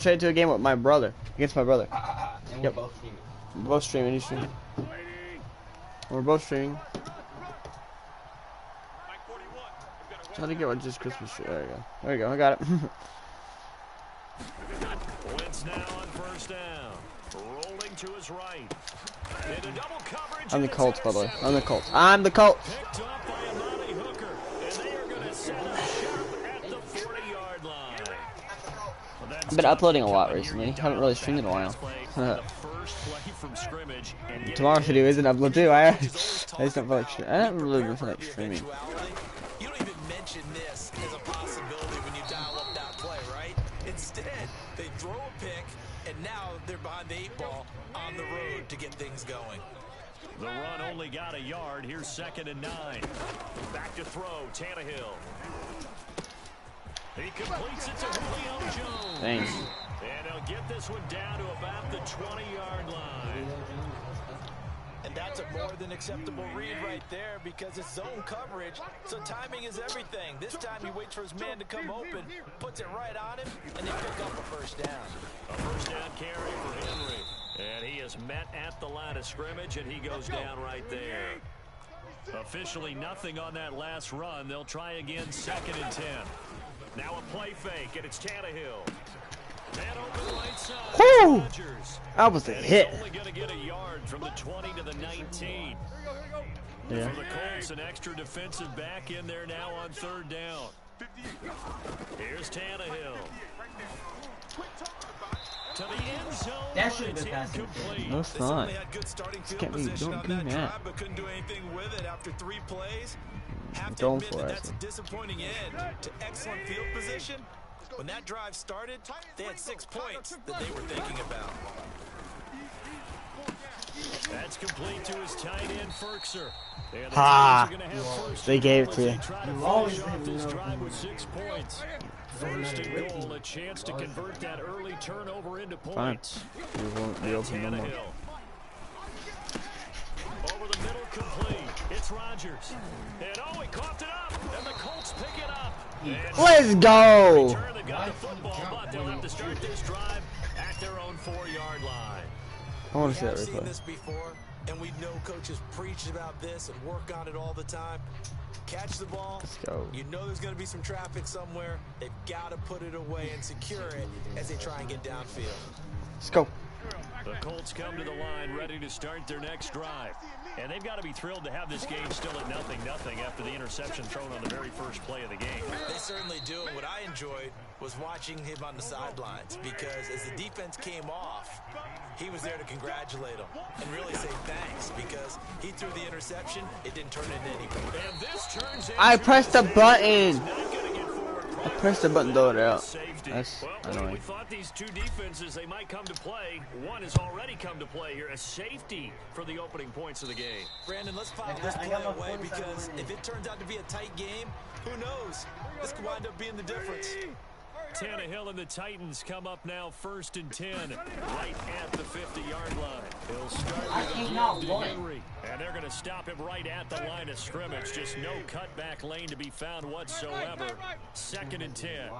straight to a game with my brother, against my brother. And Yep. we're both streaming. We're both streaming. He's streaming. We're both streaming. How to get what just Christmas tree? There you go. There you go. I got it. Wentz now on first down. Rolling to his right. Into double coverage. I'm the Colts, by the way. I'm the Colts. I'm the Colts. Picked up by a Monty Hooker. And they are going to set up shop at the 40-yard line. I've been uploading a lot recently. Haven't really streamed in a while. Tomorrow's video isn't upload too. I just don't feel like streaming. I don't really feel like streaming. You don't even mention this as a possibility when you dial up that play, right? Instead, they throw a pick, and now they're behind the 8 ball on the road to get things going. The run only got a yard. Here's 2nd and 9. Back to throw, Tannehill. He completes it to Julio Jones. Thanks. And he'll get this one down to about the 20-yard line. And that's a more than acceptable read right there because it's zone coverage, so timing is everything. This time he waits for his man to come open, puts it right on him, and they pick up a first down. A first down carry for Henry. And he is met at the line of scrimmage, and he goes down right there. Officially nothing on that last run. They'll try again 2nd and 10. Now a play fake, and it's Tannehill. And over the right side, Rodgers. That was a hit. Only going to get a yard from the 20 to the 19. Yeah. For the Colts, an extra defensive back in there now on 3rd down. Here's Tannehill. To the end zone, That should have but been it's passing. incomplete. No, it's not. They had good starting field Can't be position on doing that that. drive, but couldn't do anything with it after 3 plays. Have to Going admit for that it, that's a disappointing end to excellent field position. When that drive started, they had 6 points that they were thinking about. That's complete to his tight end, Ferkser. And the Ha! Titans are gonna have first They and gave goal it to as you. they try to You always finish off think this you know. drive with 6 points. First and goal, a chance to convert that early turnover into Fine. points. We won't be open no more. Tannehill. Over the middle, complete. It's Rodgers. And oh, he coughed it up. And the Colts pick it up. And Let's go. return, they've got the football, but they'll have to start this drive at their own 4-yard line. I want to see I've that seen replay. this before, and we know coaches preach about this and work on it all the time. Catch the ball. Let's go. You know there's going to be some traffic somewhere. They've got to put it away and secure it as they try and get downfield. Let's go. The Colts come to the line ready to start their next drive. And they've got to be thrilled to have this game still at 0-0 after the interception thrown on the very first play of the game. They certainly do. And what I enjoyed was watching him on the sidelines because as the defense came off, he was there to congratulate them and really say thanks because he threw the interception. It didn't turn into anything. And this turns I into pressed the button. not gonna get forward I pressed the button, throw it out. safety. That's Well, annoying. we thought these two defenses, they might come to play. One has already come to play here. A safety for the opening points of the game. Brandon, let's file this play away because if it turns out to be a tight game, who knows? This could wind up being the difference. Tannehill and the Titans come up now 1st and 10, right at the 50-yard line. He'll start with a cannot give to win. Henry, and they're going to stop him right at the line of scrimmage. Just no cutback lane to be found whatsoever. 2nd and 10.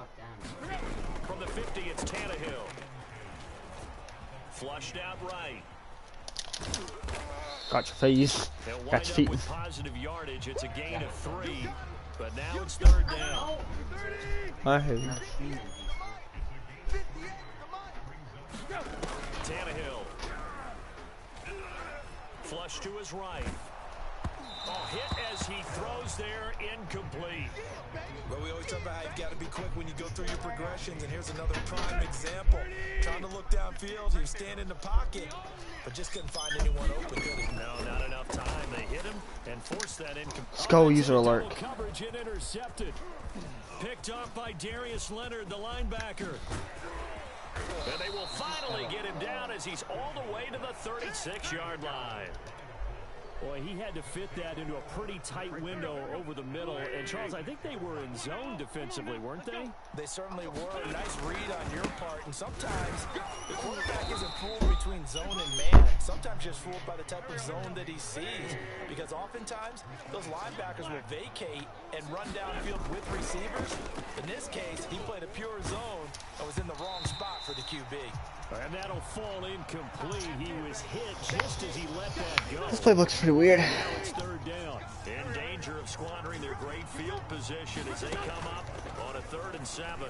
From the 50, it's Tannehill. Flushed out right. Got your face. They'll Got wind your up feet. with positive yardage. It's a gain of 3, but now it's 3rd down. I hate you. Tannehill. Flush to his right. Oh, hit as he throws there, incomplete. Well, we always talk about how you've got to be quick when you go through your progressions, and here's another prime example. Trying to look downfield, he was standing in the pocket, but just couldn't find anyone open, could he? No, not enough time. They hit him and forced that incomplete. Let's go, user alert. Coverage and intercepted. Picked off by Darius Leonard, the linebacker. And they will finally get him down as he's all the way to the 36-yard line. Boy, he had to fit that into a pretty tight window over the middle. And, Charles, I think they were in zone defensively, weren't they? They certainly were. Nice read on your part. And sometimes the quarterback isn't fooled between zone and man. Sometimes just fooled by the type of zone that he sees. Because oftentimes, those linebackers will vacate and run downfield with receivers. In this case, he played a pure zone and was in the wrong spot for the QB. And that'll fall incomplete. He was hit just as he let that go. This play looks pretty weird. Now it's third down. In danger of squandering their great field position as they come up on a 3rd and 7.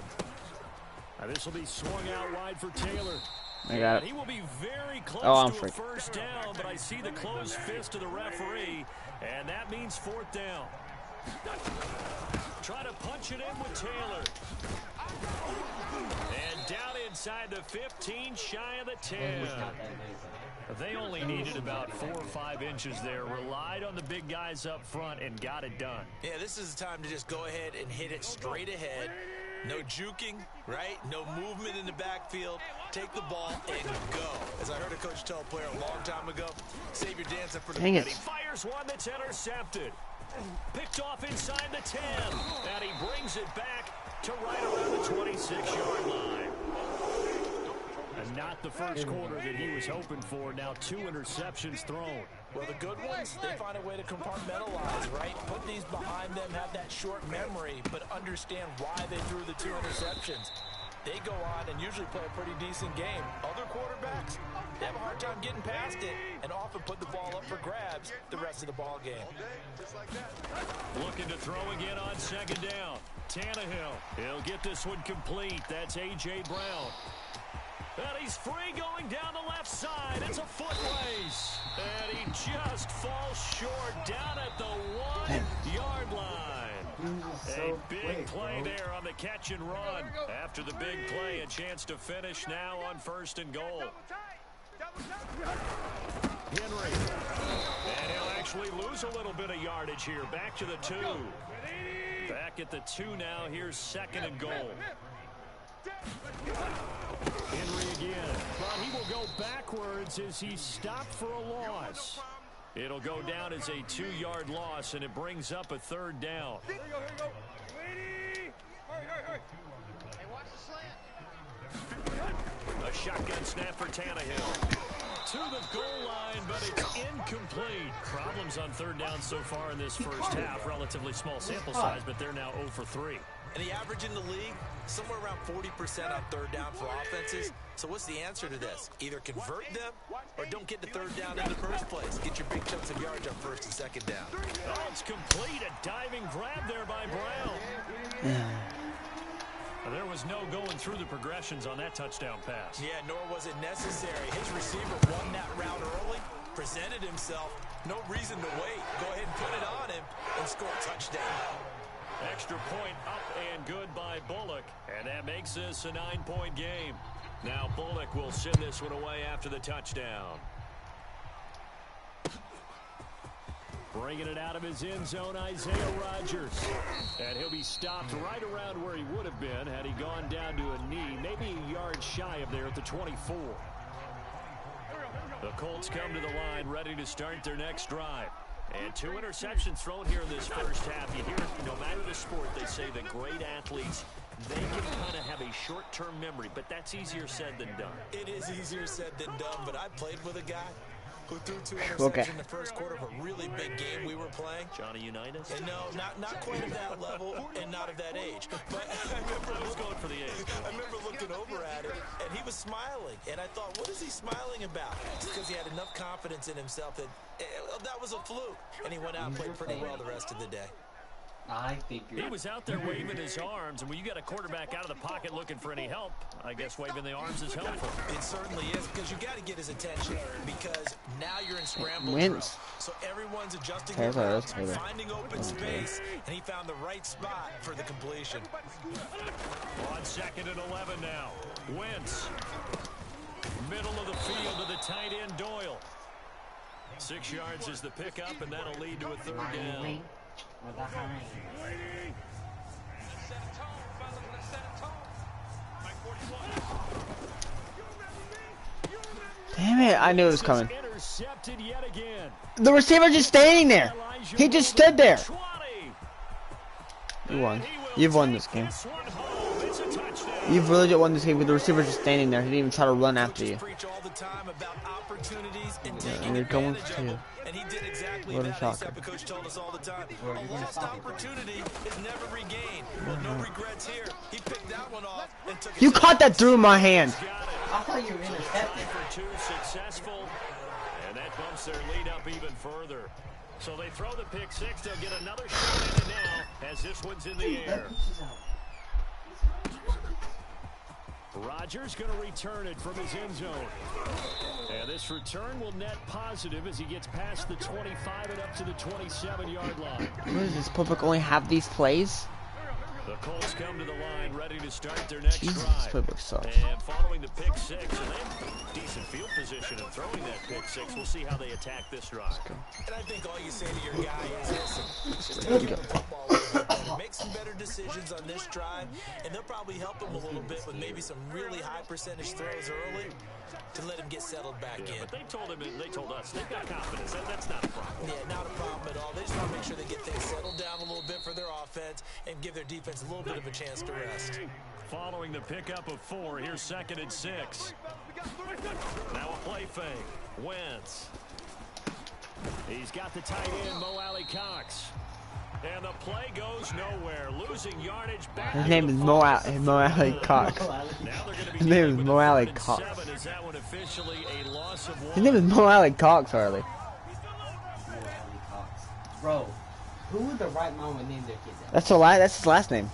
This will be swung out wide for Taylor. I got it. He will be very close to a free. first down, but I see the closed fist of the referee, and that means 4th down. Try to punch it in with Taylor. And down inside the 15, shy of the 10. They only needed about 4 or 5 inches there. Relied on the big guys up front and got it done. Yeah, this is the time to just go ahead and hit it straight ahead. No juking, right? No movement in the backfield. Take the ball and go. As I heard a coach tell a player a long time ago, save your dancing for the... Dang it. And he fires one that's intercepted. Picked off inside the 10. And he brings it back to right around the 26-yard line. And not the first quarter that he was hoping for. Now 2 interceptions thrown. Well, the good ones, they find a way to compartmentalize, right? Put these behind them, have that short memory, but understand why they threw the 2 interceptions. They go on and usually play a pretty decent game. Other quarterbacks, they have a hard time getting past it and often put the ball up for grabs the rest of the ball game. Looking to throw again on 2nd down. Tannehill, he'll get this one complete. That's A.J. Brown. And he's free going down the left side. It's a foot race. And he just falls short down at the 1-yard line. A big play there on the catch and run. After the big play, a chance to finish now on 1st and goal. Henry. And he'll actually lose a little bit of yardage here. Back to the 2. Back at the 2 now. Here's 2nd and goal. Henry again, but he will go backwards as he's stopped for a loss. It'll go down as a 2-yard loss, and it brings up a 3rd down. A shotgun snap for Tannehill. To the goal line, but it's incomplete. Problems on 3rd down so far in this first half. Relatively small sample size, but they're now 0 for 3. And the average in the league, somewhere around 40% on 3rd down for offenses. So what's the answer to this? Either convert them or don't get the 3rd down in the first place. Get your big chunks of yards on 1st and 2nd down. Oh, it's complete. A diving grab there by Brown. There was no going through the progressions on that touchdown pass. Yeah, nor was it necessary. His receiver won that route early, presented himself. No reason to wait. Go ahead and put it on him and score a touchdown. Extra point up and good by Bullock, and that makes this a 9-point game. Now Bullock will send this one away after the touchdown. Bringing it out of his end zone, Isaiah Rodgers. And he'll be stopped right around where he would have been had he gone down to a knee, maybe a yard shy of there at the 24. The Colts come to the line, ready to start their next drive. And 2 interceptions thrown here in this first half. You hear it, no matter the sport, they say that great athletes, they can kind of have a short-term memory, but that's easier said than done. It is easier said than done, but I played with a guy who threw 2 interceptions in the first quarter of a really big game we were playing. Johnny Unitas? And no, not quite at that level and not of that age. But I was going for the age. I remember looking over at him, and he was smiling. And I thought, what is he smiling about? It's because he had enough confidence in himself that that was a fluke. And he went out and played pretty well the rest of the day. I figured. He was out there waving his arms, and when you got a quarterback out of the pocket looking for any help, I guess waving the arms is helpful. It certainly is, because you got to get his attention, because now you're in scramble Wins. drill. So everyone's adjusting their routes, finding open space, and he found the right spot for the completion. On 2nd and 11 now. Wentz. Middle of the field to the tight end, Doyle. 6 yards is the pickup, and that'll lead to a 3rd down. Damn it, I knew it was coming. intercepted yet again. The receiver just standing there. He just stood there. 20. You won. You've won this game. You've really just won this game with the receiver just standing there. He didn't even try to run after you. Yeah, and you're going for two. And he did exactly What a that. shocker. The coach told us all the time. A lost opportunity is never regained. Well, no regrets here. He picked that one off and took it. You caught that through my hand. I thought you were intercepted. For two, successful, and that bumps their lead up even further. So they throw the pick six. They'll get another shot at it now as this one's in the air. Rodgers going to return it from his end zone. And this return will net positive as he gets past the 25 and up to the 27-yard line. What is this? Public only have these plays? The Colts come to the line ready to start their next Jesus, drive. this playbook sucks. And following the pick six, and they have decent field position in throwing that pick six. We'll see how they attack this drive. And I think all you say to your guy is, listen, just take the football a little bit better. Make some better decisions on this drive, and they'll probably help him a little bit with maybe some really high percentage throws early to let him get settled back in. But they told us, they've got confidence. That's not a problem. Yeah, not a problem at all. They just want to make sure they get things settled down a little bit for their offense and give their defense a little bit of a chance to rest. Following the pickup of 4, here's 2nd and 6. Now a play fake. Wentz. He's got the tight end, Mo Alley Cox. And the play goes nowhere. Losing yardage back. His name is Mo Alley Cox. His name is Mo Alley Cox. His name is Mo Alley Cox, Harley. Bro, who would the right mom would name their kid that? That's his last name.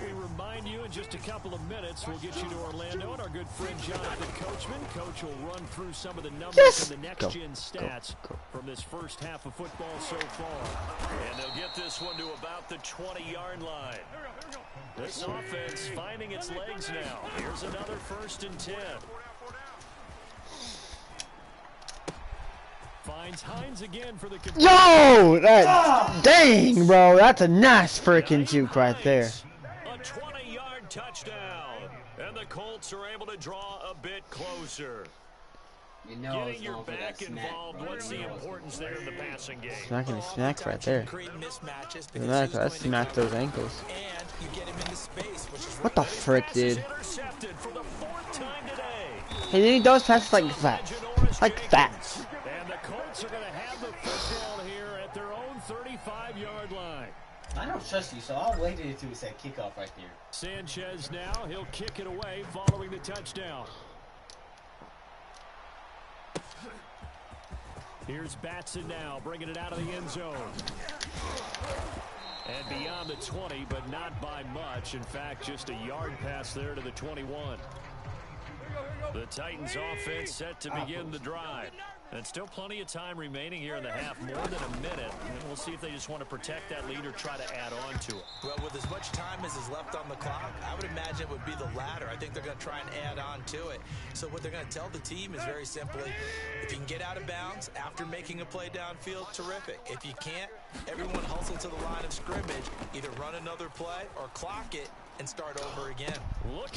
We remind you in just a couple of minutes, we'll get you to Orlando and our good friend Jonathan Coachman. Coach will run through some of the numbers and the next-gen stats from this first half of football so far. And they'll get this one to about the 20-yard line. This offense finding its legs now. Here's another 1st and 10. Finds Hines again for the Yo! Dang, bro. That's a nice freaking juke right there. A 20-yard touchdown. And the Colts are able to draw a bit closer. You know, getting your back involved. What's the importance there in the passing game? Smacking his snacks right there. Let's smack those ankles. What the frick, dude? Hey, then he does pass like that. Like that. And the Colts are going to have the football here at their own 35-yard line. I don't trust you, so I'll wait until we say kickoff right there. Sanchez now, he'll kick it away following the touchdown. Here's Batson now, bringing it out of the end zone. And beyond the 20, but not by much. In fact, just a yard pass there to the 21. The Titans offense set to begin the drive. And still plenty of time remaining here in the half, more than a minute. And we'll see if they just want to protect that lead or try to add on to it. Well, with as much time as is left on the clock, I would imagine it would be the latter. I think they're going to try and add on to it. So what they're going to tell the team is very simply, if you can get out of bounds after making a play downfield, terrific. If you can't, everyone hustle to the line of scrimmage, either run another play or clock it and start over again.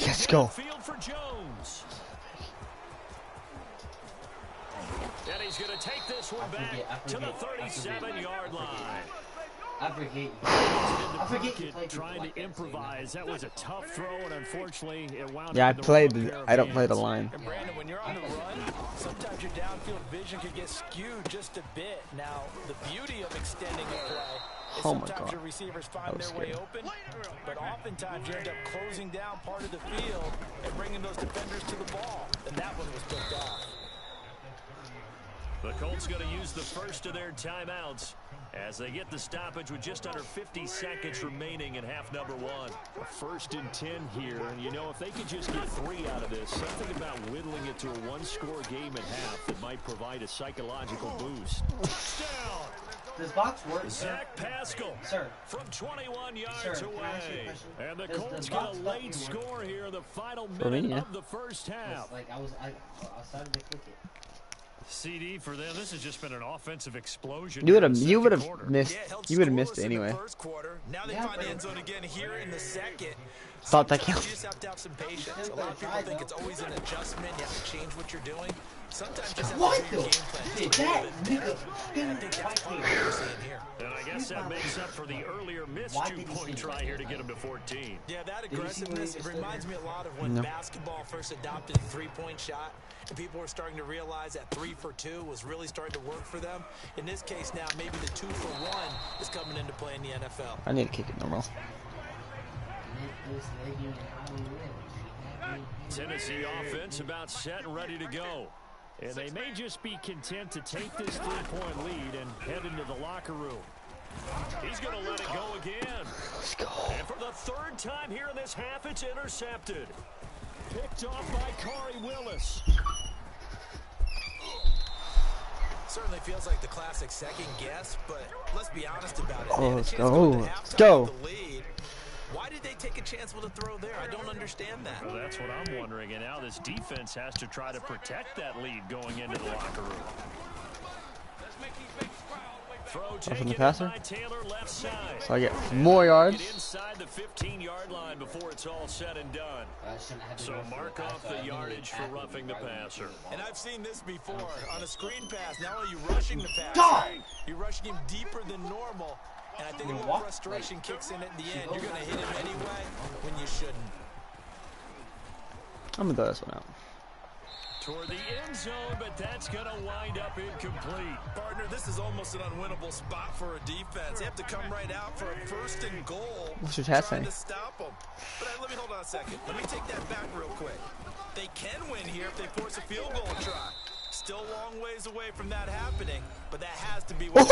Let's go. Field for Jones. And he's going to take this one back to the 37-yard line. I forget you trying to improvise. That was a tough throw, and unfortunately, it wound up. Yeah, I don't play hands. the line. And Brandon, when you're on the run, sometimes your downfield vision can get skewed just a bit. Now, the beauty of extending a play is sometimes your receivers find their way open, but oftentimes you end up closing down part of the field and bringing those defenders to the ball. And that one was picked off. The Colts going to use the first of their timeouts as they get the stoppage with just under 50 seconds remaining in half number 1. A 1st and 10 here, and you know, if they could just get 3 out of this, something about whittling it to a one-score game at half that might provide a psychological boost. Touchdown! Does box work, Zach Pascal, sir, from 21 yards away. And the Colts get a late score here in the final minute of the first half. Like I started to click it. CD for them. This has just been an offensive explosion. You would have missed. You would have missed it anyway. First quarter. Now they find the end zone again here in the second. Thought that Sometimes counted. you just have to have some patience. A lot of people think it's always an adjustment. You have to change what you're doing. Sometimes you just have to do your game plan just a little bit better. And I think that's part of what we're seeing here. And I guess that makes up for the earlier missed two-point try here to get him to 14. Yeah, that aggressiveness, it reminds me a lot of when basketball first adopted the three-point shot, and people were starting to realize that 3 for 2 was really starting to work for them. In this case now, maybe the 2 for 1 is coming into play in the NFL. I need to kick it normal. Tennessee offense about set and ready to go. And they may just be content to take this three-point lead and head into the locker room. He's going to let it go again. Let's go. And for the third time here in this half, it's intercepted. Picked off by Corey Willis. Certainly feels like the classic second guess, but let's be honest about it. Oh, let's go. Let's go. Why did they take a chance with a throw there? I don't understand that. Well, that's what I'm wondering. And now this defense has to try to protect that lead going into the locker room. Throw taken by Taylor left side. So I get more yards. Get inside the 15-yard line before it's all said and done. So mark off the yardage for roughing the passer. And I've seen this before. On a screen pass, not only are you rushing the passer, you're rushing him deeper than normal. And I think a little frustration kicks in at the end. You're going to hit him anyway when you shouldn't. I'm going to throw this one out. Toward the end zone, but that's going to wind up incomplete. Partner, this is almost an unwinnable spot for a defense. They have to come right out for a first and goal. What's your chat trying saying? to stop them. But let me hold on a second. Let me take that back real quick. They can win here if they force a field goal try. Still a long ways away from that happening, but that has to be what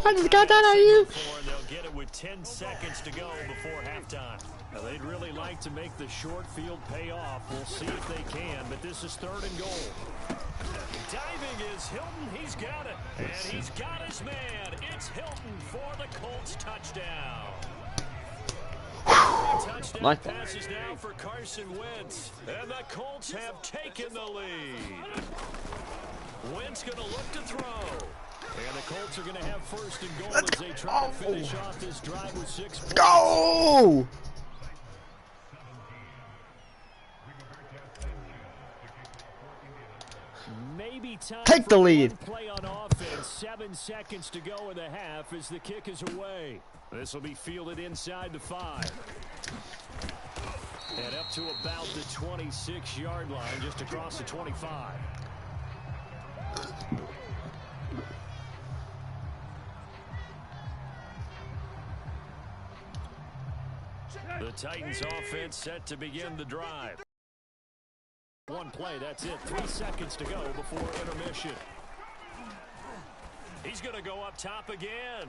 I just got that on you. They'll get it with 10 seconds to go before halftime. Now, they'd really like to make the short field pay off. We'll see if they can, but this is third and goal. Diving is Hilton. He's got it. And he's got his man. It's Hilton for the Colts touchdown. Touchdown passes now for Carson Wentz. And the Colts have taken the lead. Wentz going to look to throw. And the Colts are going to have first and goal as they try to finish off this drive with 6 points. Go! Maybe time Take the lead. Play on offense. 7 seconds to go in the half as the kick is away. This will be fielded inside the 5. And up to about the 26-yard line, just across the 25. The Titans offense set to begin the drive. One play, that's it. 3 seconds to go before intermission. He's going to go up top again.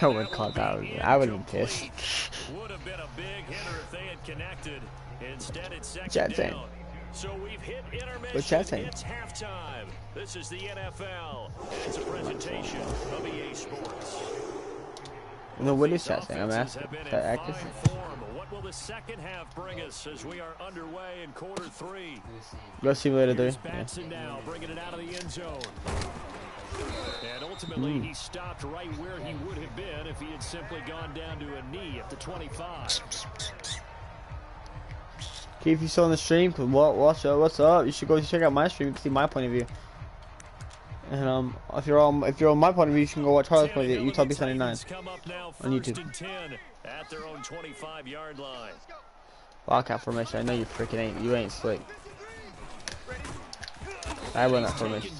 I would call that. I would have been pissed. Would have been a big hitter if they had connected. Instead, it's second down. So we've hit intermission. It's halftime. This is the NFL. It's a presentation of EA Sports. No, what is that saying? I'm asking. What will the second half bring us as we are underway in quarter 3? Go simulator 3. Batson now bringing it out of the end zone. And ultimately, he stopped right where he would have been if he had simply gone down to a knee at the 25. Keith, you still on the stream? What's up? You should go check out my stream to see my point of view. And if you're on my point of view, you can go watch Harlow's point of view. Utah B79 on YouTube. At their own 25-yard line. Wildcat formation. I know you freaking ain't. You ain't slick. I run that formation.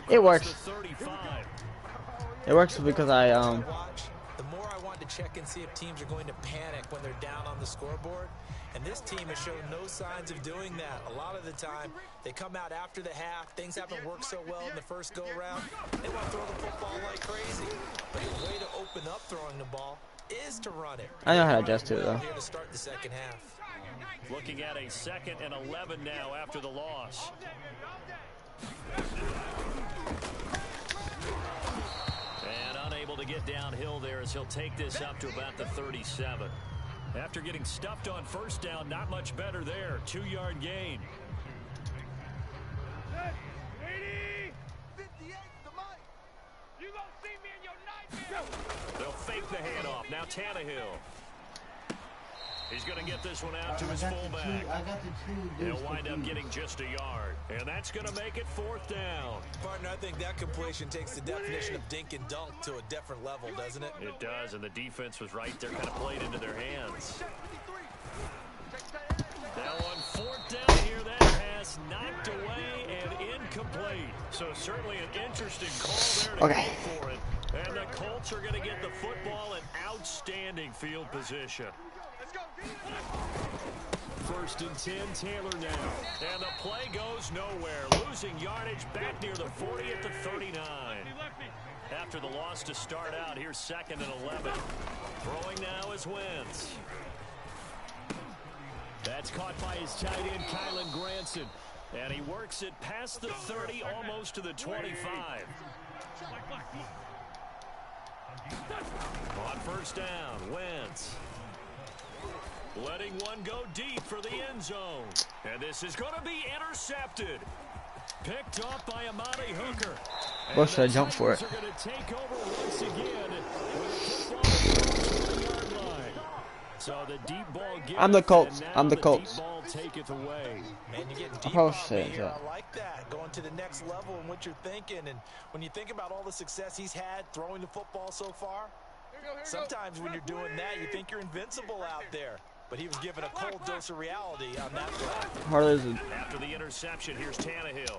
It works. It works because I The more I want to check and see if teams are going to panic when they're down on the scoreboard. And this team has shown no signs of doing that. A lot of the time, they come out after the half. Things haven't worked so well in the first go-around. They want to throw the football like crazy. But the way to open up throwing the ball is to run it. I know how to adjust to it, though. Here to start the second half. Looking at a 2nd and 11 now after the loss. And unable to get downhill there as he'll take this up to about the 37. After getting stuffed on first down, not much better there. 2-yard gain. They'll fake the handoff. Now Tannehill. He's going to get this one out to his fullback. I got the two. He'll wind up getting just a yard. And that's going to make it 4th down. Partner, I think that completion takes the definition of dink and dunk to a different level, doesn't it? It does, and the defense was right there, kind of played into their hands. Now on 4th down here, that pass knocked away and incomplete. So certainly an interesting call there to go for it. And the Colts are going to get the football in outstanding field position. 1st and 10, Taylor now. And the play goes nowhere. Losing yardage back near the 40 at the 39. After the loss to start out, here's 2nd and 11. Throwing now is Wentz. That's caught by his tight end, Kylan Granson. And he works it past the 30, almost to the 25. On 1st down, Wentz. Letting one go deep for the end zone. And this is going to be intercepted. Picked off by Amani Hooker. What should I jump for it? Are going to take over once again with the 20-yard line. So the deep ball gives, I'm the Colts. I'm the Colts. Deep ball taketh away. Man, you're getting deep Probably off me should, here. yeah. I like that. Going to the next level and what you're thinking. And when you think about all the success he's had throwing the football so far, sometimes when you're doing that, you think you're invincible out there. But he was given a cold dose of reality on that play. Hard as it. After the interception, here's Tannehill.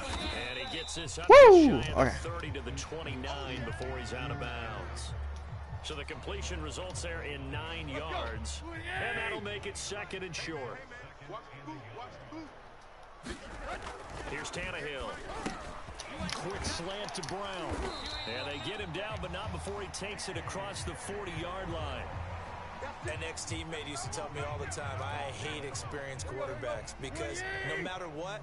And he gets this up Woo! shy of the Okay. 30 to the 29 before he's out of bounds. So the completion results there in 9 yards. And that'll make it 2nd and short. Here's Tannehill. Quick slant to Brown. And they get him down, but not before he takes it across the 40-yard line. An ex-teammate used to tell me all the time, I hate experienced quarterbacks because no matter what,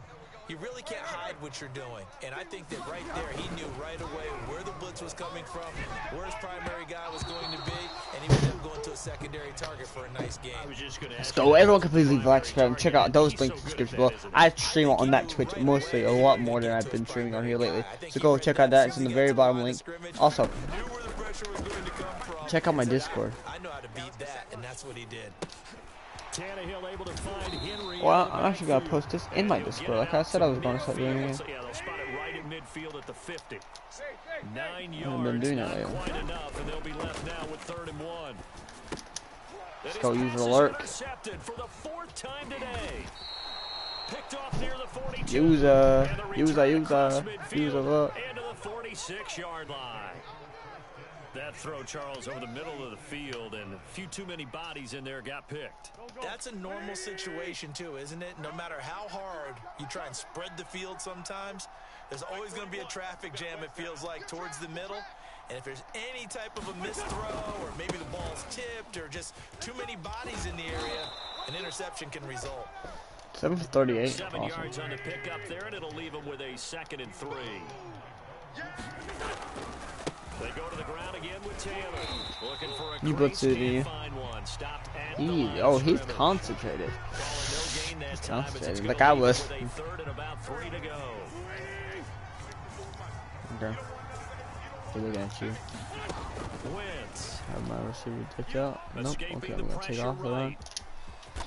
you really can't hide what you're doing. And I think that right there, he knew right away where the blitz was coming from, where his primary guy was going to be, and he was then going to a secondary target for a nice game. Let's go. Everyone can please leave a like, subscribe, and check out those links in the description below. I stream on that Twitch mostly a lot more than I've been streaming on here lately. So go check out that. It's in the very bottom link. Also, check out my Discord. I know how to beat that, and that's what he did. Tannehill able to find Henry. Well, I'm actually gonna post this in my Discord. Like I said, I was gonna start doing it. Yeah, they'll spot it right at midfield at the 50. 9 yards, I've been doing that not lately. quite enough, and they'll be left now with 3rd and 1. Let's go user alert. Intercepted for the 4th time today. Picked off near the 42. Use look. into the 46-yard line. That throw, Charles, over the middle of the field, and a few too many bodies in there got picked. That's a normal situation, too, isn't it? No matter how hard you try and spread the field sometimes, there's always going to be a traffic jam, it feels like, towards the middle. And if there's any type of a missed throw or maybe the ball's tipped or just too many bodies in the area, an interception can result. 7 for 38. 7 Awesome. yards on the pickup there, and it'll leave them with a 2nd and 3. They go to the ground again with Taylor. Looking for a You great blitzed it, stand, you. find one. Stopped at the Easy. line Oh, of he's scrimmage. concentrated. Calling no gain that time, as it's Concentrated, gonna like I leave was. with a 3rd and about 3 to go. Okay. They're looking at you. Wentz. Have my receiver touch out. Nope. Escaping Okay, the I'm gonna take pressure off of that. right.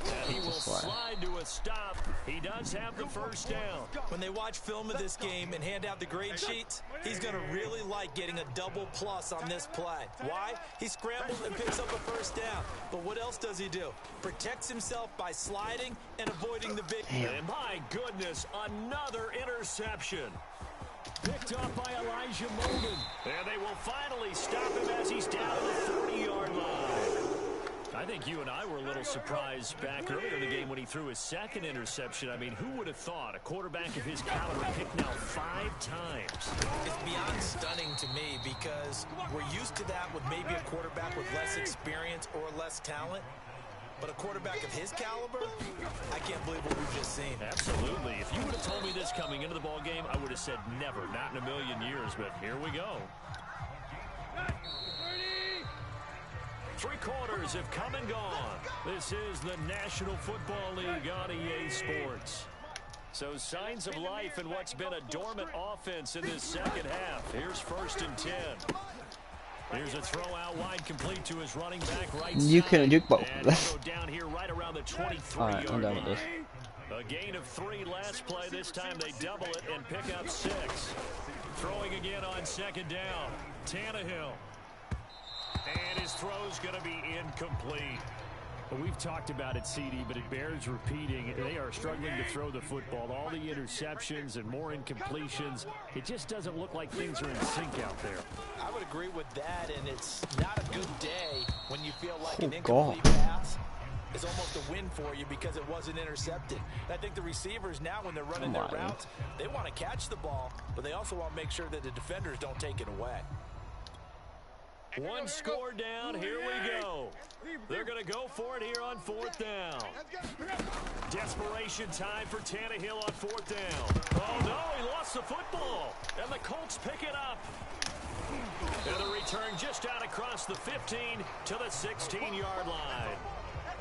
And he will Just slide. slide to a stop. He does have the 1st down. When they watch film of this game and hand out the grade sheets, he's going to really like getting a double plus on this play. Why? He scrambles and picks up a 1st down. But what else does he do? Protects himself by sliding and avoiding the big... And my goodness, another interception. Picked off by Elijah Molden. And they will finally stop him as he's down to the 40-yard line. I think you and I were a little surprised back earlier in the game when he threw his 2nd interception. I mean, who would have thought a quarterback of his caliber picked now 5 times? It's beyond stunning to me because we're used to that with maybe a quarterback with less experience or less talent. But a quarterback of his caliber, I can't believe what we've just seen. Absolutely. If you would have told me this coming into the ball game, I would have said never, not in a million years. But here we go. 3 quarters have come and gone. This is the National Football League on EA Sports. So signs of life in what's been a dormant offense in this second half. Here's 1st and 10. Here's a throw out wide, complete to his running back right side. You couldn't do both. And he'll go down here right around the 23-yard I'm done with this. A gain of 3 last play. This time they double it and pick up 6. Throwing again on 2nd down. Tannehill. And his throw's going to be incomplete. Well, we've talked about it, CD, but it bears repeating. They are struggling to throw the football. All the interceptions and more incompletions. It just doesn't look like things are in sync out there. I would agree with that, and it's not a good day when you feel like an incomplete pass is almost a win for you because it wasn't intercepted. And I think the receivers now, when they're running their routes, they want to catch the ball, but they also want to make sure that the defenders don't take it away. One score down, here we go. They're going to go for it here on 4th down. Desperation time for Tannehill on 4th down. Oh, no, he lost the football. And the Colts pick it up. And the return just out across the 15 to the 16-yard line.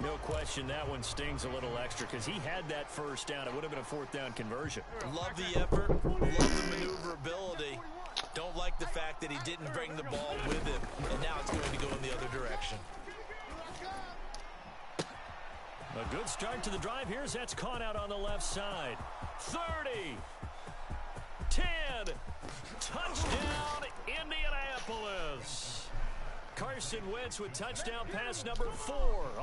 No question that one stings a little extra because he had that 1st down. It would have been a 4th down conversion. Love the effort, love the maneuverability. Don't like the fact that he didn't bring the ball with him, and now it's going to go in the other direction. A good start to the drive. Here's that's caught out on the left side. 30, 10, touchdown Indianapolis. Carson Wentz with touchdown pass number 4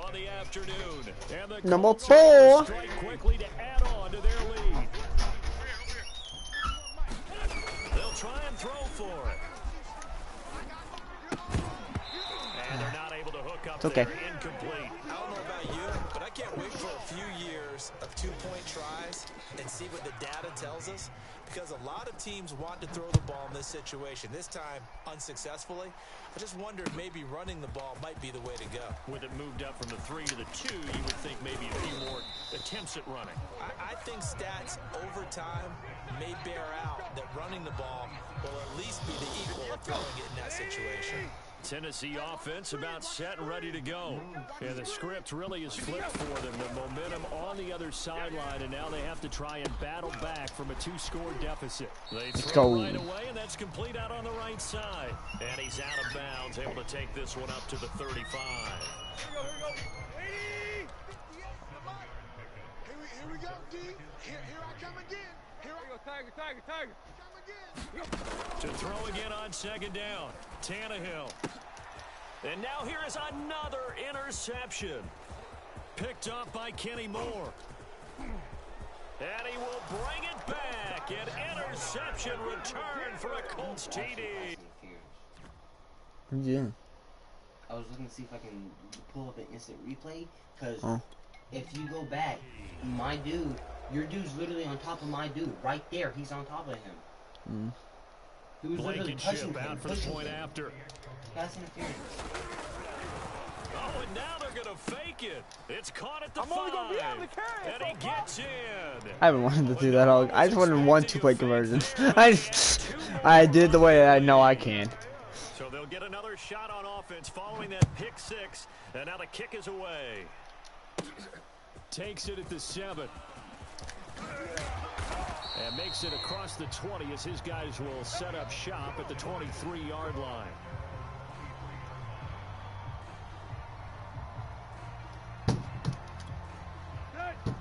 on the afternoon. And the number Colts 4 strike quickly to add on to their lead. They'll try and throw for it. And they're not able to hook up there. Incomplete. I don't know about you, but I can't wait for a few years of 2-point tries and see what the data tells us, because a lot of teams want to throw the ball in this situation. This time, unsuccessfully. I just wonder if maybe running the ball might be the way to go. With it moved up from the 3 to the 2, you would think maybe a few more attempts at running. I think stats over time may bear out that running the ball will at least be the equal of throwing it in that situation. Tennessee offense about set and ready to go. And the script really is flipped for them. The momentum on the other sideline, and now they have to try and battle back from a 2-score deficit. They throw right away, and that's complete out on the right side. And he's out of bounds, able to take this one up to the 35. Here we go, D. Here I come again. Here I go, Tiger. To throw again on 2nd down. Tannehill. And now here is another interception. Picked up by Kenny Moore. And he will bring it back. An interception return for a Colts TD. Yeah. I was looking to see if I can pull up an instant replay, because if you go back, my dude, your dude's literally on top of my dude. Right there, he's on top of him. He was literally pushing him, out for the point after. Pass interference. Oh, and now they're going to fake it. It's caught at the 5. And he gets in. I haven't wanted to do that all. I just wanted 1 2-point conversion. I did the way I know I can. So they'll get another shot on offense following that pick 6. And now the kick is away. Takes it at the 7. And makes it across the 20 as his guys will set up shop at the 23-yard line.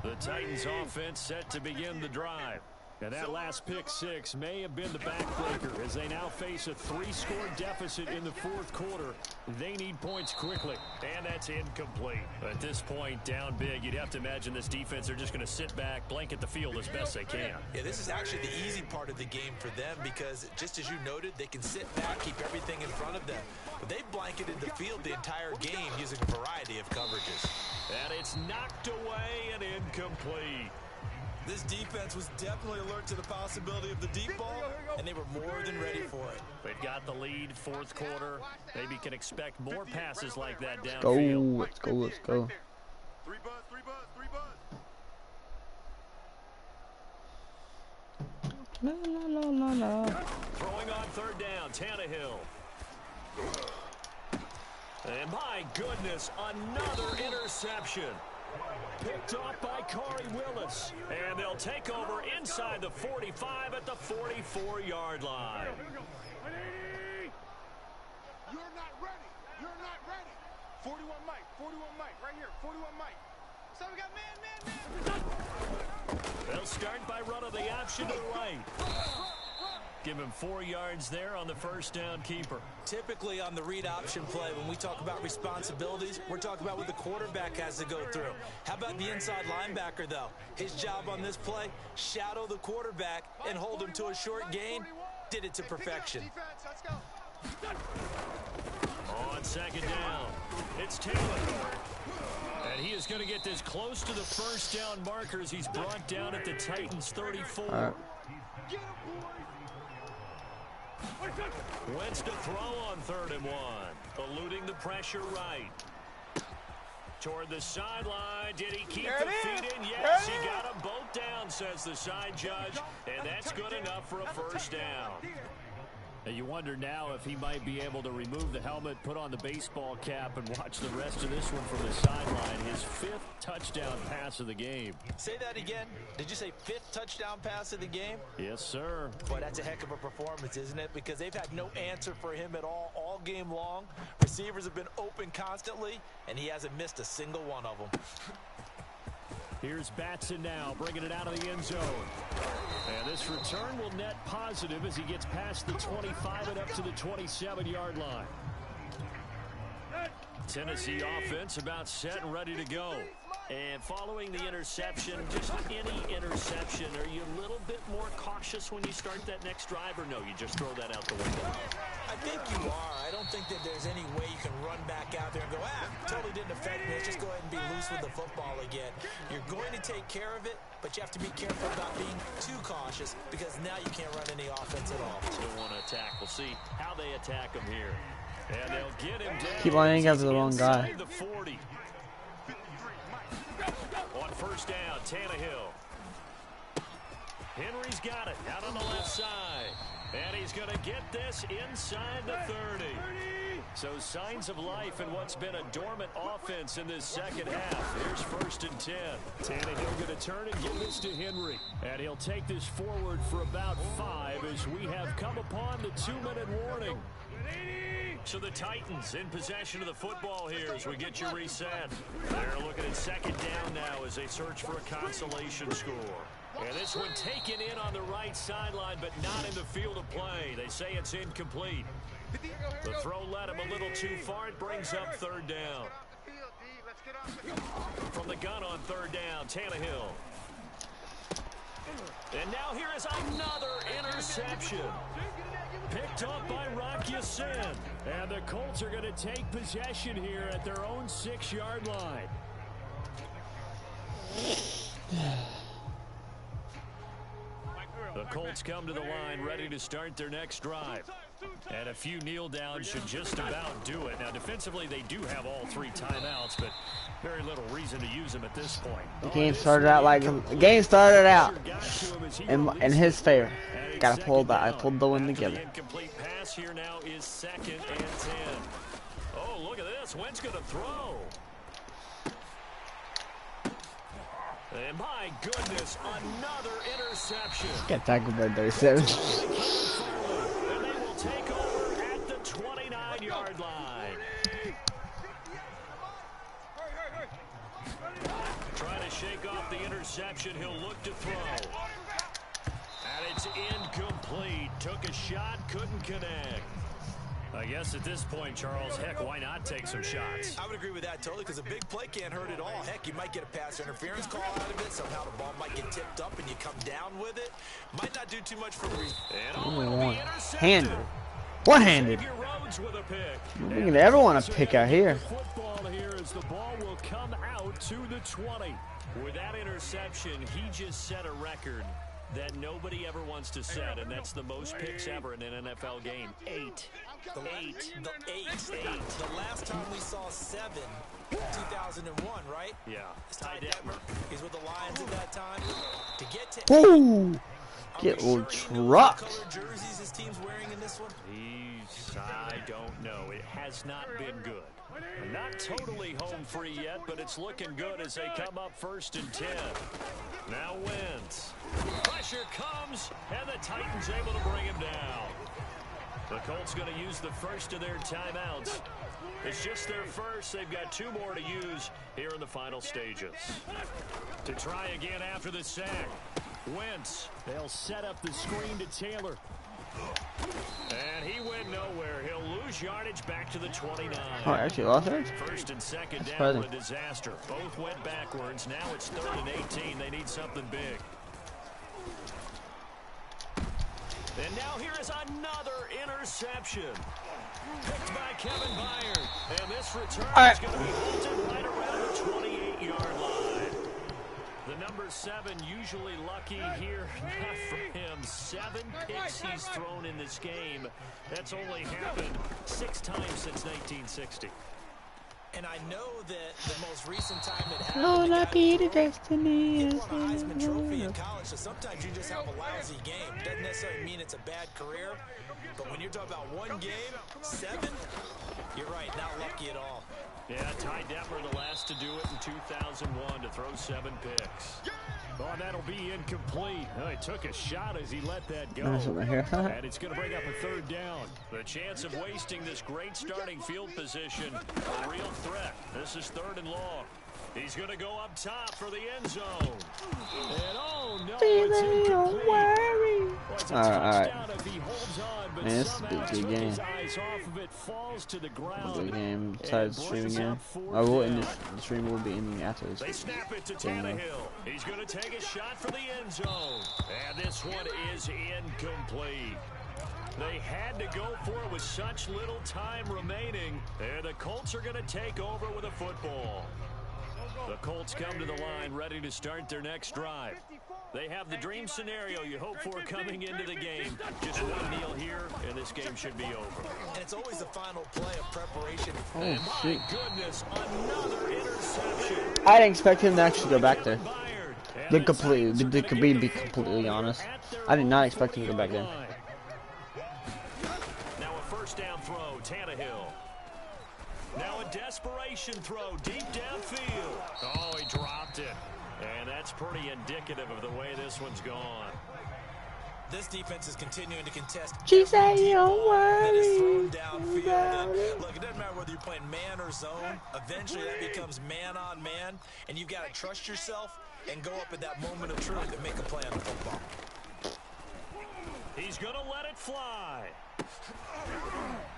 The Titans offense set to begin the drive. And that last pick 6 may have been the backbreaker as they now face a 3-score deficit in the 4th quarter. They need points quickly, and that's incomplete. At this point, down big, you'd have to imagine this defense are just going to sit back, blanket the field as best they can. Yeah, this is actually the easy part of the game for them because, just as you noted, they can sit back, keep everything in front of them. But they've blanketed the field the entire game using a variety of coverages. And it's knocked away and incomplete. This defense was definitely alert to the possibility of the deep ball, and they were more than ready for it. They've got the lead, 4th quarter. Maybe can expect more passes like that downfield. Let's go. 3 buzz. La. Throwing on 3rd down, Tannehill. And my goodness, another interception. Picked off by Corey Willis. And they'll take over inside the 45 at the 44-yard line. You're not ready. You're not ready. 41 Mike. 41 Mike. Right here. 41 Mike. So we got man. They'll start by running the option to the right. Give him 4 yards there on the first down keeper. Typically on the read option play, when we talk about responsibilities, we're talking about what the quarterback has to go through. How about the inside linebacker, though? His job on this play, shadow the quarterback and hold him to a short gain. Did it to perfection. On second down, it's Taylor. And he is going to get this close to the first down marker as he's brought down at the Titans 34. Wentz to throw on 3rd and 1. Eluding the pressure right. Toward the sideline. Did he keep the feet in? Yes, he got them both down, says the side judge. And that's good enough for a first down. And you wonder now if he might be able to remove the helmet, put on the baseball cap, and watch the rest of this one from the sideline. His 5th touchdown pass of the game. Say that again. Did you say 5th touchdown pass of the game? Yes, sir. Boy, that's a heck of a performance, isn't it? Because they've had no answer for him at all game long. Receivers have been open constantly, and he hasn't missed a single one of them. Here's Batson now, bringing it out of the end zone. And this return will net positive as he gets past the 25 and up to the 27-yard line. Tennessee offense about set and ready to go. And following the interception, just any interception, are you a little bit more cautious when you start that next drive, or no, you just throw that out the window? I think you are. I don't think that there's any way you can run back out there and go, totally didn't affect me. Let's just go ahead and be loose with the football again. You're going to take care of it, but you have to be careful about being too cautious because now you can't run any offense at all. Still want to attack. We'll see how they attack him here. And they'll get him down. Keep lining up to the wrong guy. The 40. On first down, Tannehill. Henry's got it out on the left side. And he's going to get this inside the 30. So signs of life in what's been a dormant offense in this second half. Here's 1st and 10. Tannehill going to turn and give this to Henry. And he'll take this forward for about 5 as we have come upon the 2-minute warning. So the Titans in possession of the football here as we get you reset. They're looking at second down now as they search for a consolation score. And this one taken in on the right sideline, but not in the field of play. They say it's incomplete. The throw led him a little too far. It brings up 3rd down. From the gun on 3rd down, Tannehill. And now here is another interception. Picked up by Rock Ya-Sin. And the Colts are going to take possession here at their own 6-yard line. The Colts come to the line ready to start their next drive. And a few kneel downs should just about do it. Now, defensively, they do have all 3 timeouts, but very little reason to use them at this point. The game started out in his favor. Gotta pull that. I pulled the win together. The incomplete pass here now is 2nd and 10. Oh, look at this. Wentz going to throw. And my goodness, another interception. Get tackled by 37. And they will take over at the 29-yard line. Trying to shake off the interception. He'll look to throw. And it's incomplete. Took a shot, couldn't connect. I guess at this point, Charles, heck, why not take some shots? I would agree with that totally because a big play can't hurt at all. Heck, you might get a pass interference call out of it. Somehow the ball might get tipped up and you come down with it. Might not do too much for the only one-handed. One-handed. Look at everyone a pick out here. Football here as the ball will come out to the 20. With that interception, he just set a record that nobody ever wants to set, and that's the most picks ever in an NFL game. 8. The last time we saw 7, 2001, right? Yeah. Ty Detmer. He's with the Lions at that time. To get to 8. Woo! Get old trucked. Jerseys his team's wearing in this one? I don't know. It has not been good. Not totally home free yet, but it's looking good as they come up 1st and 10. Now Wentz. Pressure comes, and the Titans able to bring him down. The Colts going to use the first of their timeouts. It's just their first. They've got 2 more to use here in the final stages. To try again after the sack. Wentz. They'll set up the screen to Taylor. And he went nowhere. He'll lose yardage back to the 29. Oh, I actually lost it? 1st and 2nd That's down, surprising. a disaster. Both went backwards. Now it's 3rd and 18. They need something big. And now here is another interception. Picked by Kevin Byard. And this return is going to be halted right around the 28-yard line. The number 7 usually lucky here. Not for him. 7 picks he's thrown in this game. That's only happened 6 times since 1960. And I know that the most recent time it happened, No, the not guy be who the threw it, destiny. he won a Heisman Trophy in college, so sometimes you just have a lousy game. Doesn't necessarily mean it's a bad career, but when you're talking about 1 game, 7, you're right, not lucky at all. Yeah, Ty Detmer, the last to do it in 2001, to throw 7 picks. Oh, that'll be incomplete. Oh, he took a shot as he let that go. That's what my haircut. And it's going to bring up a 3rd down. The chance of wasting this great starting field position, a real threat. This is 3rd and long. He's going to go up top for the end zone. And oh, no, it's incomplete. Well, it's a All right. touchdown if he holds on, but Man, this is a somehow good took game. his eyes off of it, falls to the ground. Good game. and Besides the stream brings again. up 4th I will end down. the stream will be ending after this. They snap it to Game though. Tannehill. He's going to take a shot for the end zone. And this one is incomplete. They had to go for it with such little time remaining. And the Colts are going to take over with a football. The Colts come to the line ready to start their next drive. They have the dream scenario you hope for coming into the game. Just one kneel here, and this game should be over. And it's always the final play of preparation. And Oh, my shit. goodness, another interception. I didn't expect him to actually go back there. Byard. Be completely honest. I did not expect him to go back there. Now a 1st down throw, Tannehill. Now a desperation throw deep downfield. Oh, he dropped it. And that's pretty indicative of the way this one's gone. This defense is continuing to contest She every said deep you don't ball that is worry thrown downfield. about And it. look, it doesn't matter whether you're playing man or zone. Eventually, that becomes man on man, and you've got to trust yourself and go up at that moment of truth and make a play on the football. He's going to let it fly.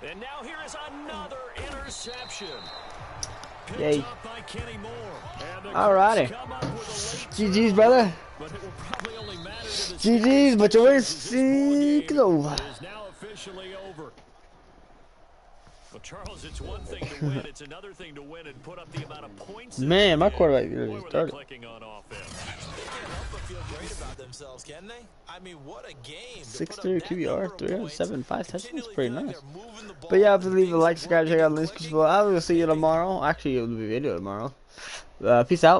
And now here is another interception. Picked Yay. up by Kenny Moore. And the Alrighty. Colts come up with a late GG's, brother. but it will probably only matter to the GG's, but you win. Sixers as this ball game Go. is now officially over. Well, Charles, it's one thing to win. It's another thing to win and put up the amount of points. that Man, they my did. quarterback Boy, really were they started. clicking on offense. They can't help but feel great about themselves, can they? I mean, what a game. 6'3" QBR, 307, 5 touchdowns, Continually pretty feel like nice. they're moving the ball. But yeah, if you leave a Things like, are subscribe, check working out in links the below. I will see you tomorrow. Actually, it will be a video tomorrow. Peace out.